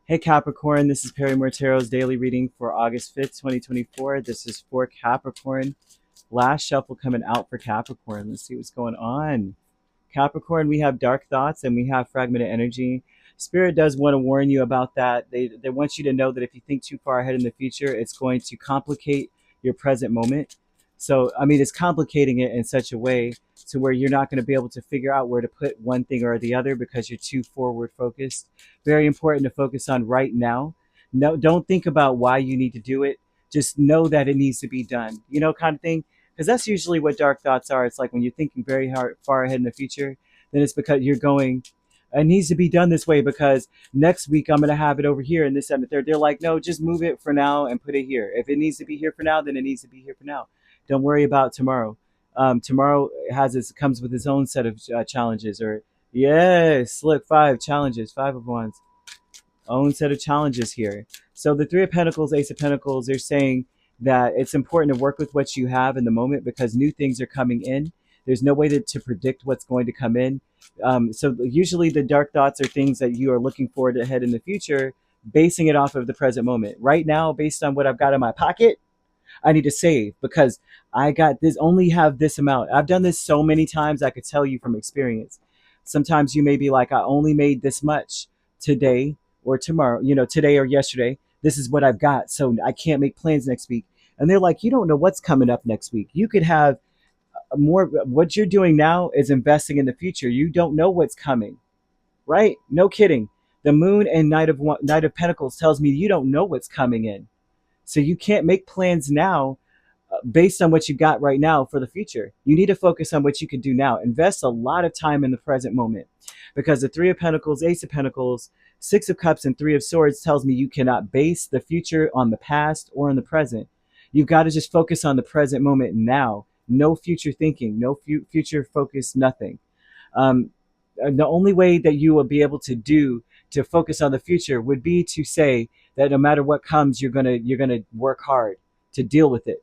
Hey Capricorn, this is Perrymore Tarot's daily reading for August 5th, 2024. This is for Capricorn. Last shuffle coming out for Capricorn. Let's see what's going on. Capricorn, we have dark thoughts and we have fragmented energy. Spirit does want to warn you about that. They want you to know that if you think too far ahead in the future, it's going to complicate your present moment. So, I mean, it's complicating it in such a way to where you're not going to be able to figure out where to put one thing or the other because you're too forward focused. Very important to focus on right now. No, don't think about why you need to do it. Just know that it needs to be done, kind of thing. Because that's usually what dark thoughts are. It's like when you're thinking very far ahead in the future, then it's because you're going, it needs to be done this way because next week I'm going to have it over here and this and the third. They're like, no, just move it for now and put it here. If it needs to be here for now, then it needs to be here for now. Don't worry about tomorrow. Tomorrow comes with its own set of challenges. Or yes, look, 5 challenges, 5 of Wands, own set of challenges here. So the Three of Pentacles, Ace of Pentacles, they're saying that it's important to work with what you have in the moment because new things are coming in. There's no way to predict what's going to come in. So usually the dark thoughts are things that you are looking forward to ahead in the future, basing it off of the present moment. Right now, based on what I've got in my pocket, I need to save because I got this, only have this amount. I've done this so many times, I could tell you from experience. Sometimes you may be like, I only made this much today or tomorrow, today or yesterday. This is what I've got. So I can't make plans next week. And they're like, you don't know what's coming up next week. You could have more. What you're doing now is investing in the future. You don't know what's coming, right? No kidding. The moon and Knight of Pentacles tells me you don't know what's coming in. So you can't make plans now based on what you got right now for the future. You need to focus on what you can do now. Invest a lot of time in the present moment because the Three of Pentacles, Ace of Pentacles, Six of Cups, and Three of Swords tells me you cannot base the future on the past or on the present. You've got to just focus on the present moment now. No future thinking, no future focus, nothing. The only way that you will be able to focus on the future would be to say that no matter what comes, you're gonna work hard to deal with it.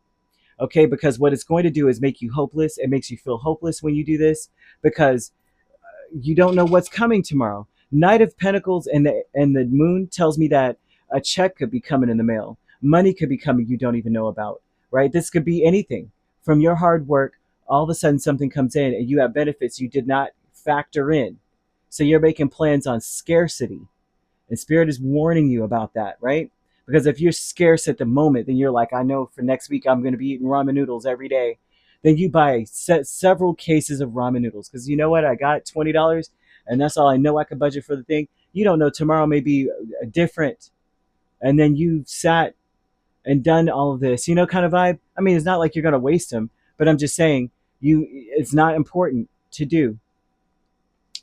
Okay, because what it's going to do is make you hopeless. It makes you feel hopeless when you do this because you don't know what's coming tomorrow. Knight of Pentacles and the moon tells me that a check could be coming in the mail. Money could be coming you don't even know about, right? This could be anything from your hard work. All of a sudden something comes in and you have benefits you did not factor in. So you're making plans on scarcity. And Spirit is warning you about that, right? Because if you're scarce at the moment, then you're like, I know for next week I'm going to be eating ramen noodles every day. Then you buy several cases of ramen noodles because you know what? I got $20 and that's all I know I can budget for the thing. You don't know tomorrow may be different. And then you sat and done all of this, kind of vibe. I mean, it's not like you're going to waste them, but I'm just saying it's not important to do.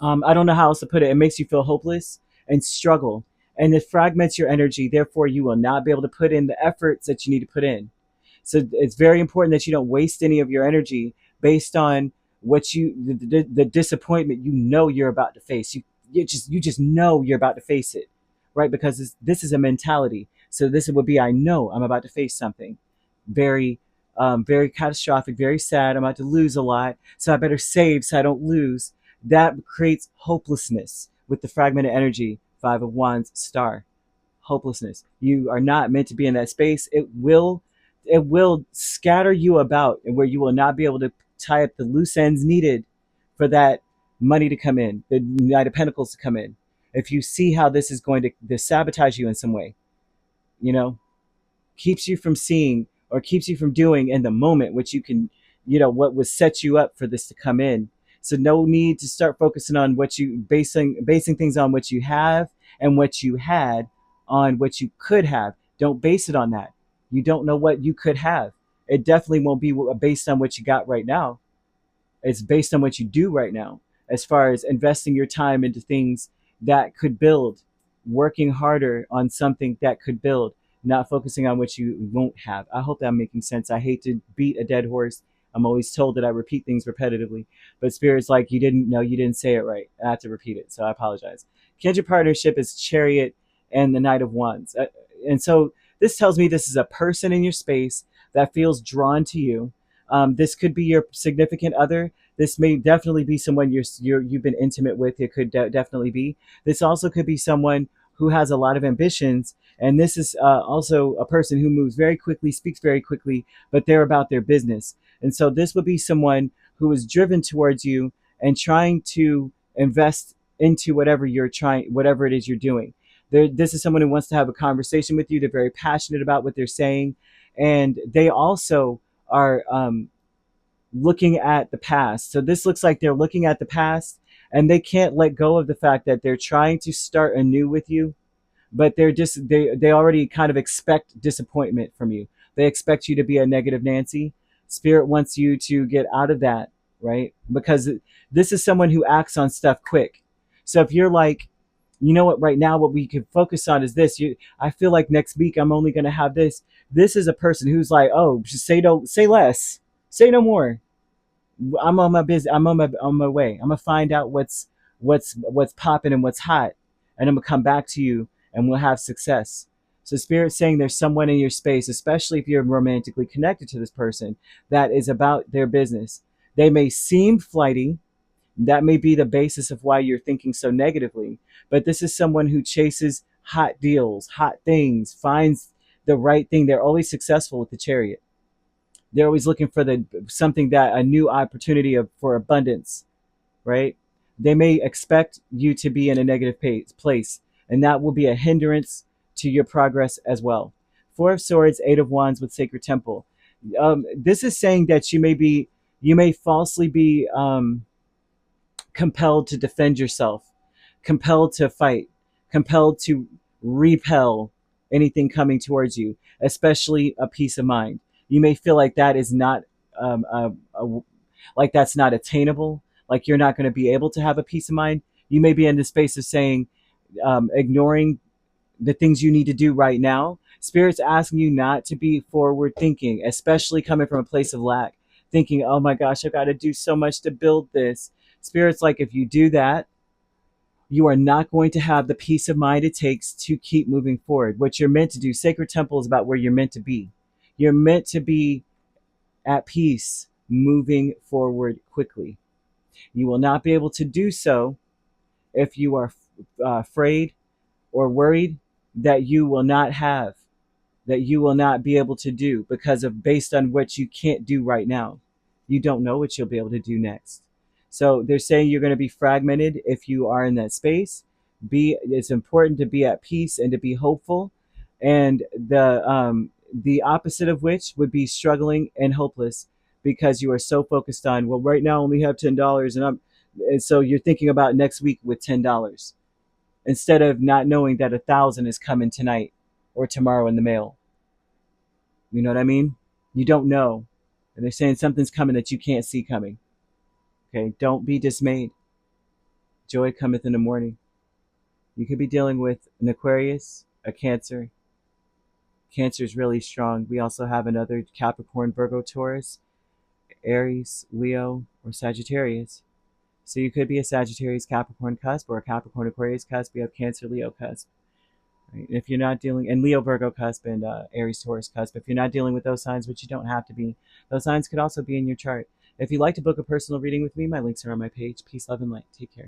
I don't know how else to put it. It makes you feel hopeless and struggle, and it fragments your energy. Therefore, you will not be able to put in the efforts that you need to put in. So it's very important that you don't waste any of your energy based on the disappointment you're about to face. You just know you're about to face it, right? Because this is a mentality. So this would be, I know I'm about to face something very, very catastrophic, very sad. I'm about to lose a lot, so I better save so I don't lose. That creates hopelessness with the fragmented energy. 5 of Wands, star, hopelessness. You are not meant to be in that space. It will scatter you about, and where you will not be able to tie up the loose ends needed for that money to come in, the Knight of Pentacles to come in. If you see how this is going to sabotage you in some way, keeps you from seeing or keeps you from doing in the moment, which you can, what would set you up for this to come in. So no need to start focusing on what you basing things on what you have and what you had on what you could have. Don't base it on that. You don't know what you could have. It definitely won't be based on what you got right now. It's based on what you do right now, as far as investing your time into things that could build, working harder on something that could build, not focusing on what you won't have. I hope that I'm making sense. I hate to beat a dead horse. I'm always told that I repeat things repetitively, but Spirit's like, you didn't say it right. I have to repeat it, so I apologize. Kindred partnership is Chariot and the Knight of Wands. And so this tells me this is a person in your space that feels drawn to you. This could be your significant other. This may definitely be someone you've been intimate with. It could definitely be. This also could be someone who has a lot of ambitions. And this is also a person who moves very quickly, speaks very quickly, but they're about their business. And so this would be someone who is driven towards you and trying to invest into whatever it is you're doing. This is someone who wants to have a conversation with you. They're very passionate about what they're saying, and they also are looking at the past. So this looks like they're looking at the past, and they can't let go of the fact that they're trying to start anew with you, but they already kind of expect disappointment from you. They expect you to be a negative Nancy. Spirit wants you to get out of that, right? Because this is someone who acts on stuff quick. So if you're like, you know what, right now what we could focus on is this. I feel like next week I'm only going to have this. This is a person who's like, oh, just say less, say no more. I'm on my business. On my way. I'm gonna find out what's popping and what's hot, and I'm gonna come back to you, and we'll have success. So Spirit's saying there's someone in your space, especially if you're romantically connected to this person, that is about their business. They may seem flighty. That may be the basis of why you're thinking so negatively. But this is someone who chases hot deals, hot things, finds the right thing. They're always successful with the Chariot. They're always looking for a new opportunity for abundance, right? They may expect you to be in a negative place, and that will be a hindrance to your progress as well. Four of Swords, Eight of Wands with Sacred Temple. This is saying that you may falsely be compelled to defend yourself, compelled to fight, compelled to repel anything coming towards you, especially a peace of mind. You may feel like that is not like that's not attainable, like you're not going to be able to have a peace of mind. You may be in the space of saying, ignoring the things you need to do right now. Spirit's asking you not to be forward thinking, especially coming from a place of lack, thinking, oh my gosh, I've got to do so much to build this. Spirit's like, if you do that, you are not going to have the peace of mind it takes to keep moving forward. What you're meant to do, Sacred Temple is about where you're meant to be. You're meant to be at peace, moving forward quickly. You will not be able to do so if you are afraid or worried that you will not be able to do because of based on what you can't do right now. You don't know what you'll be able to do next. So they're saying you're going to be fragmented if you are in that space. It's important to be at peace and to be hopeful. And the opposite of which would be struggling and hopeless because you are so focused on, well, right now I only have $10 and so you're thinking about next week with $10 instead of not knowing that 1,000 is coming tonight or tomorrow in the mail. You know what I mean? You don't know. And they're saying something's coming that you can't see coming. Okay, don't be dismayed. Joy cometh in the morning. You could be dealing with an Aquarius, a Cancer. Cancer is really strong. We also have another Capricorn, Virgo, Taurus, Aries, Leo, or Sagittarius. So you could be a Sagittarius Capricorn cusp or a Capricorn Aquarius cusp. We have Cancer Leo cusp. Right? If you're not dealing, and Leo Virgo cusp and Aries Taurus cusp, if you're not dealing with those signs, which you don't have to be, those signs could also be in your chart. If you'd like to book a personal reading with me, my links are on my page. Peace, love, and light. Take care.